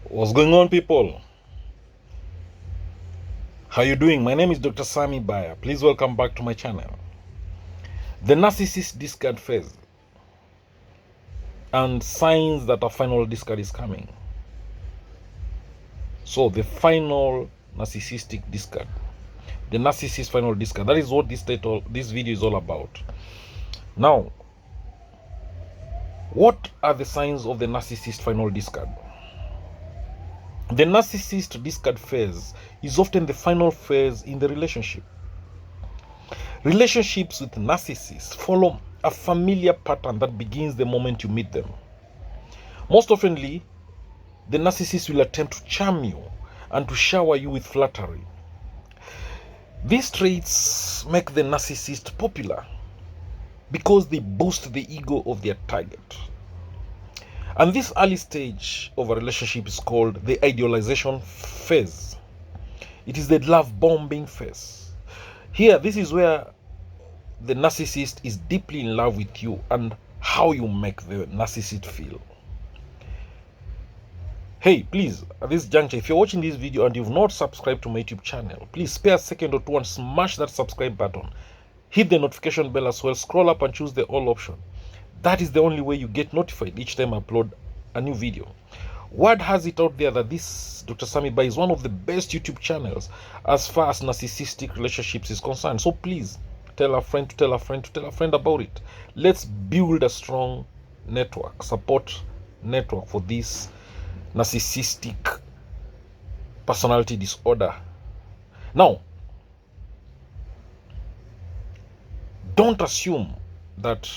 What's going on, people? How you doing? My name is DOCTORSAMMY BAYA. Please welcome back to my channel. The narcissist discard phase and signs that a final discard is coming. So the final narcissistic discard, the narcissist final discard. That is what this video is all about. Now, what are the signs of the narcissist final discard? The narcissist discard phase is often the final phase in the relationship. Relationships with narcissists follow a familiar pattern that begins the moment you meet them. Most oftenly, the narcissist will attempt to charm you and to shower you with flattery. These traits make the narcissist popular because they boost the ego of their target. And this early stage of a relationship is called the idealization phase. It is the love bombing phase. Here, this is where the narcissist is deeply in love with you and how you make the narcissist feel. Hey, please, at this juncture, if you're watching this video and you've not subscribed to my YouTube channel, please spare a second or two and smash that subscribe button. Hit the notification bell as well. Scroll up and choose the all option. That is the only way you get notified each time I upload a new video. Word has it out there that this DOCTORSAMMY BAYA is one of the best YouTube channels as far as narcissistic relationships is concerned. So please tell a friend to tell a friend to tell a friend about it. Let's build a strong network, support network for this narcissistic personality disorder. Now, don't assume that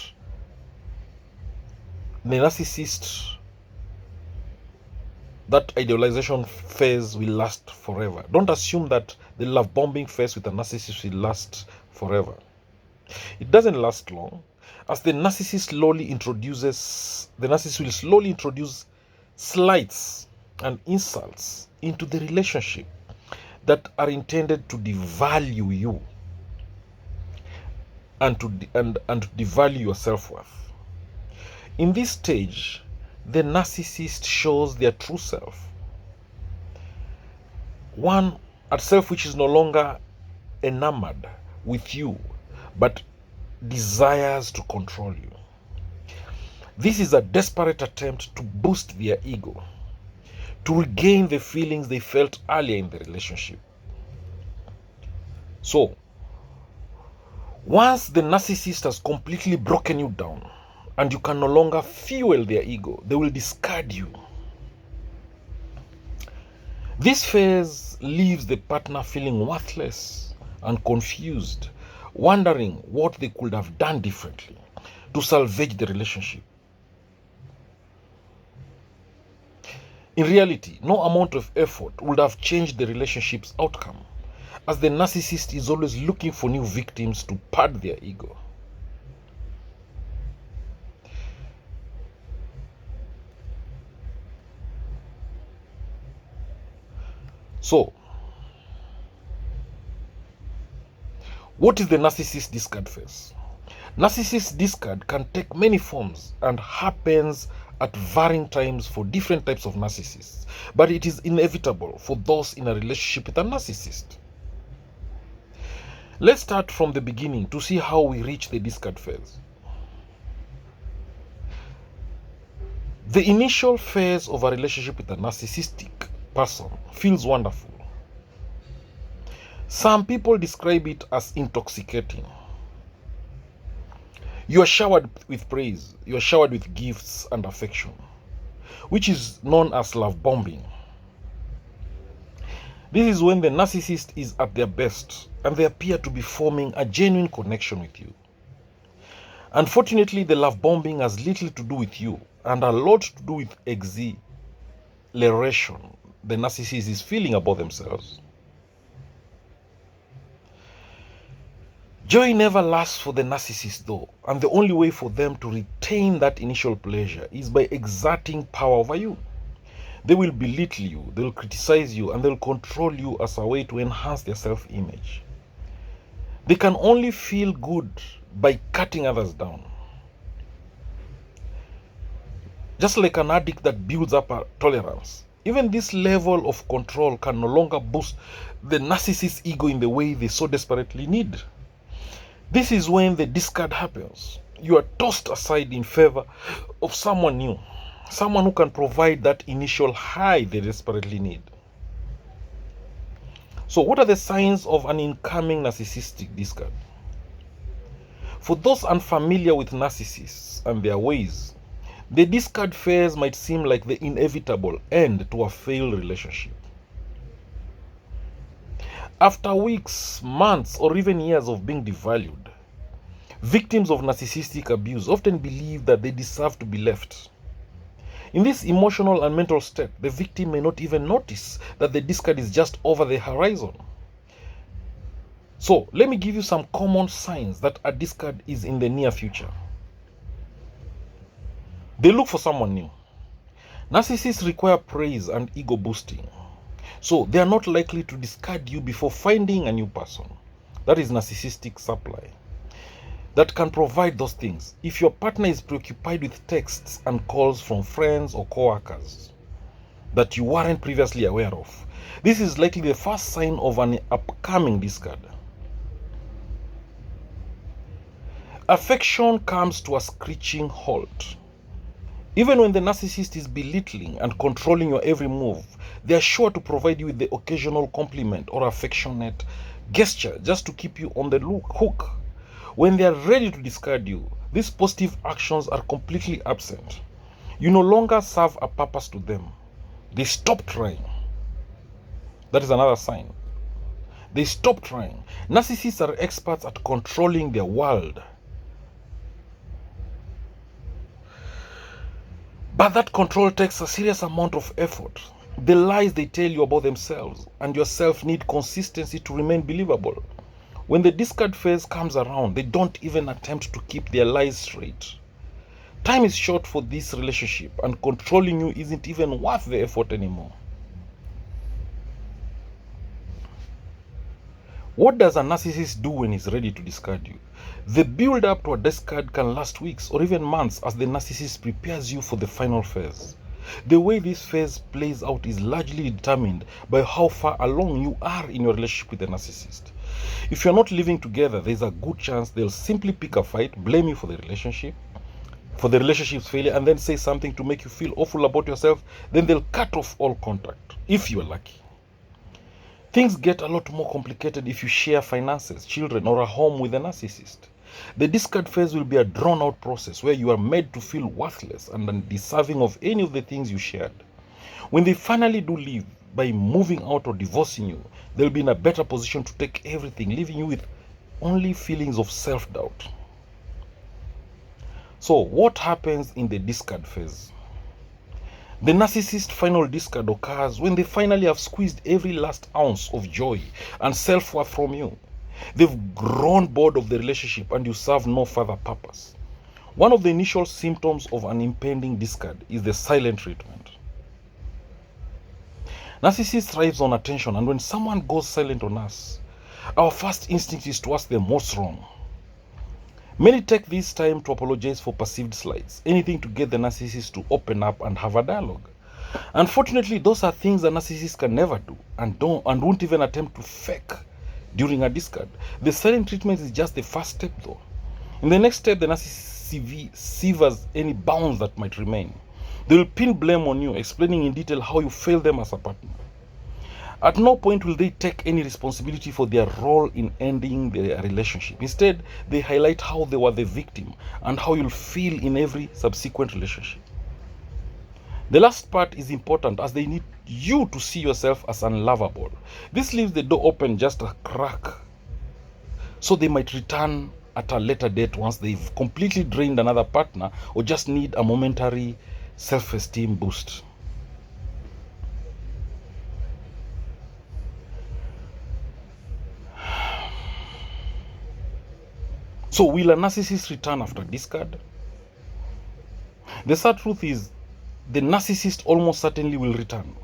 the narcissist, that idealization phase will last forever. Don't assume that the love bombing phase with a narcissist will last forever. It doesn't last long, as the narcissist will slowly introduce slights and insults into the relationship that are intended to devalue you and to devalue your self-worth. In this stage, the narcissist shows their true self. One at self which is no longer enamored with you, but desires to control you. This is a desperate attempt to boost their ego, to regain the feelings they felt earlier in the relationship. So, once the narcissist has completely broken you down, and you can no longer fuel their ego, they will discard you. This phase leaves the partner feeling worthless and confused, wondering what they could have done differently to salvage the relationship. In reality, no amount of effort would have changed the relationship's outcome, as the narcissist is always looking for new victims to pad their ego. So, what is the narcissist discard phase? Narcissist discard can take many forms and happens at varying times for different types of narcissists, but it is inevitable for those in a relationship with a narcissist. Let's start from the beginning to see how we reach the discard phase. The initial phase of a relationship with a narcissistic person feels wonderful. Some people describe it as intoxicating. You are showered with praise, you are showered with gifts and affection, which is known as love bombing. This is when the narcissist is at their best and they appear to be forming a genuine connection with you. Unfortunately, the love bombing has little to do with you and a lot to do with exhilaration the narcissist is feeling about themselves. Joy never lasts for the narcissist though, and the only way for them to retain that initial pleasure is by exerting power over you. They will belittle you, they will criticize you, and they will control you as a way to enhance their self-image. They can only feel good by cutting others down. Just like an addict that builds up a tolerance, Even this level of control can no longer boost the narcissist's ego in the way they so desperately need. This is when the discard happens. You are tossed aside in favor of someone new, someone who can provide that initial high they desperately need. So what are the signs of an incoming narcissistic discard? For those unfamiliar with narcissists and their ways, the discard phase might seem like the inevitable end to a failed relationship. After weeks, months, or even years of being devalued, victims of narcissistic abuse often believe that they deserve to be left. In this emotional and mental state, the victim may not even notice that the discard is just over the horizon. So, let me give you some common signs that a discard is in the near future. They look for someone new. Narcissists require praise and ego boosting. So, they are not likely to discard you before finding a new person. That is narcissistic supply that can provide those things. If your partner is preoccupied with texts and calls from friends or co-workers that you weren't previously aware of, this is likely the first sign of an upcoming discard. Affection comes to a screeching halt. Even when the narcissist is belittling and controlling your every move, they are sure to provide you with the occasional compliment or affectionate gesture just to keep you on the hook. When they are ready to discard you, these positive actions are completely absent. You no longer serve a purpose to them. They stop trying. That is another sign. They stop trying. Narcissists are experts at controlling their world. But that control takes a serious amount of effort. The lies they tell you about themselves and yourself need consistency to remain believable. When the discard phase comes around, they don't even attempt to keep their lies straight. Time is short for this relationship, and controlling you isn't even worth the effort anymore. What does a narcissist do when he's ready to discard you? The build up to a discard can last weeks or even months as the narcissist prepares you for the final phase. The way this phase plays out is largely determined by how far along you are in your relationship with the narcissist. If you're not living together, there's a good chance they'll simply pick a fight, blame you for the relationship's failure, and then say something to make you feel awful about yourself. Then they'll cut off all contact, if you're lucky. Things get a lot more complicated if you share finances, children, or a home with a narcissist. The discard phase will be a drawn-out process where you are made to feel worthless and undeserving of any of the things you shared. When they finally do leave, by moving out or divorcing you, they'll be in a better position to take everything, leaving you with only feelings of self-doubt. So, what happens in the discard phase? The narcissist's final discard occurs when they finally have squeezed every last ounce of joy and self-worth from you. They've grown bored of the relationship and you serve no further purpose. One of the initial symptoms of an impending discard is the silent treatment. Narcissist thrives on attention, and when someone goes silent on us, our first instinct is to ask them what's wrong. Many take this time to apologize for perceived slights, anything to get the narcissist to open up and have a dialogue. Unfortunately, those are things the narcissist can never do and won't even attempt to fake during a discard. The silent treatment is just the first step though. In the next step, the narcissist severs any bounds that might remain. They will pin blame on you, explaining in detail how you failed them as a partner. At no point will they take any responsibility for their role in ending their relationship. Instead, they highlight how they were the victim and how you'll feel in every subsequent relationship. The last part is important as they need you to see yourself as unlovable. This leaves the door open just a crack, so they might return at a later date once they've completely drained another partner or just need a momentary self-esteem boost. So will a narcissist return after discard? The sad truth is the narcissist almost certainly will return.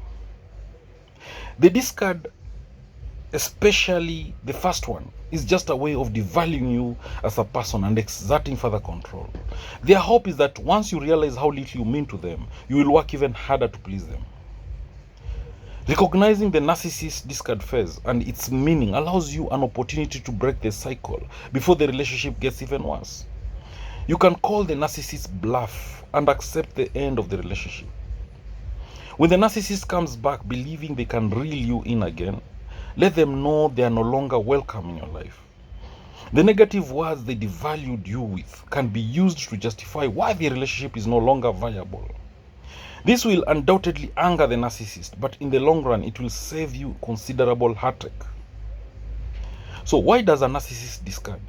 The discard, especially the first one, is just a way of devaluing you as a person and exerting further control. Their hope is that once you realize how little you mean to them, you will work even harder to please them. Recognizing the narcissist discard phase and its meaning allows you an opportunity to break the cycle before the relationship gets even worse. You can call the narcissist bluff and accept the end of the relationship. When the narcissist comes back believing they can reel you in again, let them know they are no longer welcome in your life. The negative words they devalued you with can be used to justify why the relationship is no longer viable. This will undoubtedly anger the narcissist, but in the long run, it will save you considerable heartache. So why does a narcissist discard?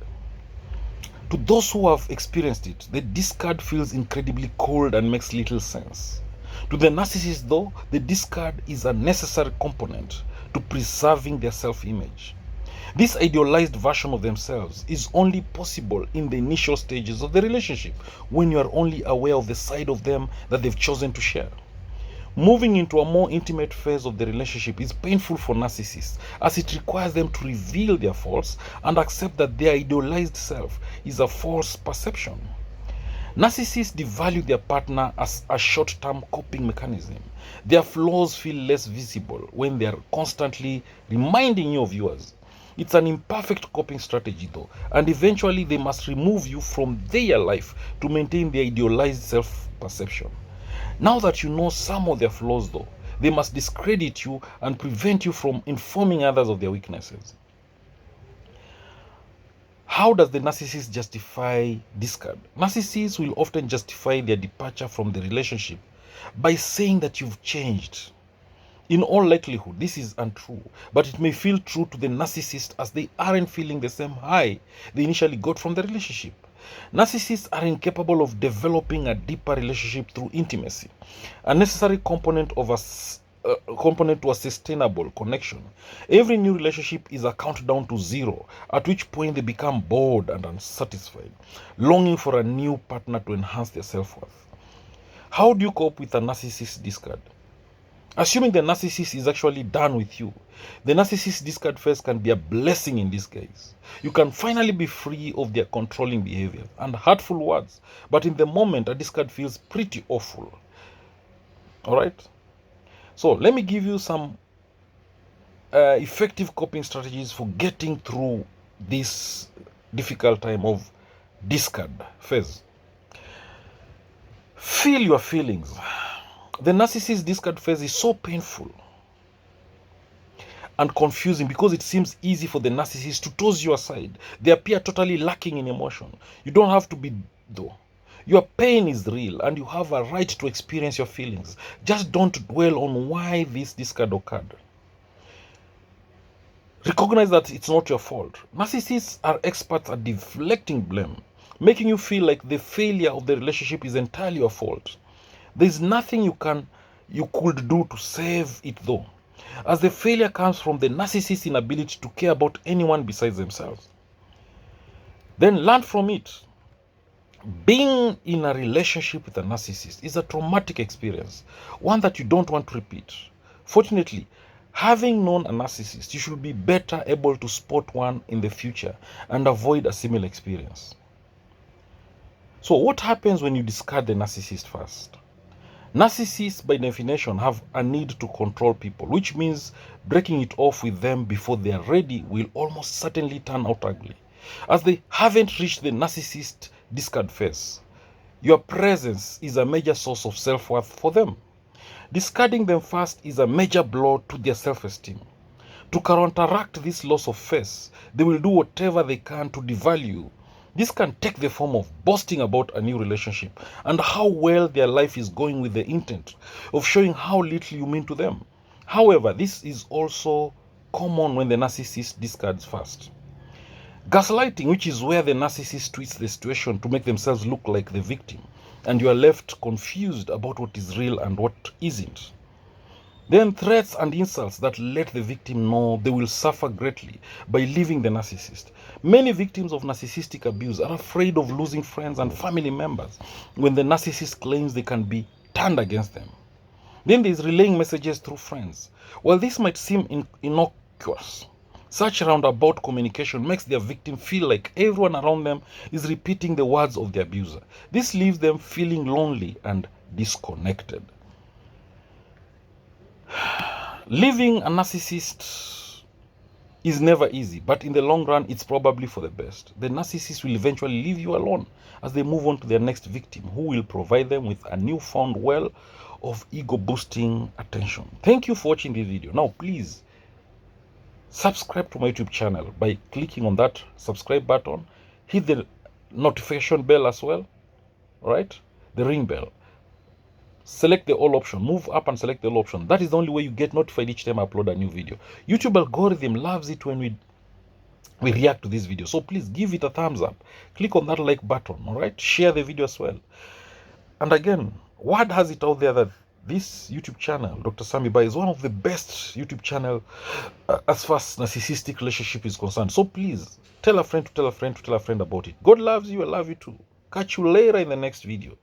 To those who have experienced it, the discard feels incredibly cold and makes little sense. To the narcissist, though, the discard is a necessary component to preserving their self-image. This idealized version of themselves is only possible in the initial stages of the relationship, when you are only aware of the side of them that they've chosen to share. Moving into a more intimate phase of the relationship is painful for narcissists, as it requires them to reveal their faults and accept that their idealized self is a false perception. Narcissists devalue their partner as a short-term coping mechanism. Their flaws feel less visible when they are constantly reminding you of yours. It's an imperfect coping strategy though, and eventually they must remove you from their life to maintain their idealized self-perception. Now that you know some of their flaws though, they must discredit you and prevent you from informing others of their weaknesses. How does the narcissist justify discard? Narcissists will often justify their departure from the relationship by saying that you've changed. In all likelihood, this is untrue, but it may feel true to the narcissist as they aren't feeling the same high they initially got from the relationship. Narcissists are incapable of developing a deeper relationship through intimacy, a necessary component of component to a sustainable connection. Every new relationship is a countdown to zero, at which point they become bored and unsatisfied, longing for a new partner to enhance their self-worth. How do you cope with a narcissist discard? Assuming the narcissist is actually done with you, the narcissist discard phase can be a blessing in disguise. You can finally be free of their controlling behavior and hurtful words, but in the moment, a discard feels pretty awful. Alright? So let me give you some effective coping strategies for getting through this difficult time of discard phase. Feel your feelings. The narcissist discard phase is so painful and confusing because it seems easy for the narcissist to toss you aside. They appear totally lacking in emotion. You don't have to be though. Your pain is real and you have a right to experience your feelings. Just don't dwell on why this discard occurred. Recognize that it's not your fault. Narcissists are experts at deflecting blame, making you feel like the failure of the relationship is entirely your fault. There's nothing you could do to save it though, as the failure comes from the narcissist's inability to care about anyone besides themselves. Then learn from it. Being in a relationship with a narcissist is a traumatic experience, one that you don't want to repeat. Fortunately, having known a narcissist, you should be better able to spot one in the future and avoid a similar experience. So what happens when you discard the narcissist first? Narcissists, by definition, have a need to control people, which means breaking it off with them before they are ready will almost certainly turn out ugly, as they haven't reached the narcissist discard phase. Your presence is a major source of self-worth for them. Discarding them first is a major blow to their self-esteem. To counteract this loss of face, they will do whatever they can to devalue you. This can take the form of boasting about a new relationship and how well their life is going, with the intent of showing how little you mean to them. However, this is also common when the narcissist discards first. Gaslighting, which is where the narcissist twists the situation to make themselves look like the victim, and you are left confused about what is real and what isn't. Then threats and insults that let the victim know they will suffer greatly by leaving the narcissist. Many victims of narcissistic abuse are afraid of losing friends and family members when the narcissist claims they can be turned against them. Then there is relaying messages through friends. While this might seem innocuous, such roundabout communication makes their victim feel like everyone around them is repeating the words of the abuser. This leaves them feeling lonely and disconnected. Leaving a narcissist is never easy, but in the long run, it's probably for the best. The narcissist will eventually leave you alone as they move on to their next victim, who will provide them with a newfound well of ego-boosting attention. Thank you for watching this video. Now, please subscribe to my YouTube channel by clicking on that subscribe button. Hit the notification bell as well, right? The ring bell. Select the all option. Move up and select the all option. That is the only way you get notified each time I upload a new video. YouTube algorithm loves it when we react to this video. So please give it a thumbs up. Click on that like button, all right? Share the video as well. And again, word has it out there that this YouTube channel, Dr. Sammy BAYA, is one of the best YouTube channel as far as narcissistic relationship is concerned. So please tell a friend to tell a friend to tell a friend about it. God loves you. I love you too. Catch you later in the next video.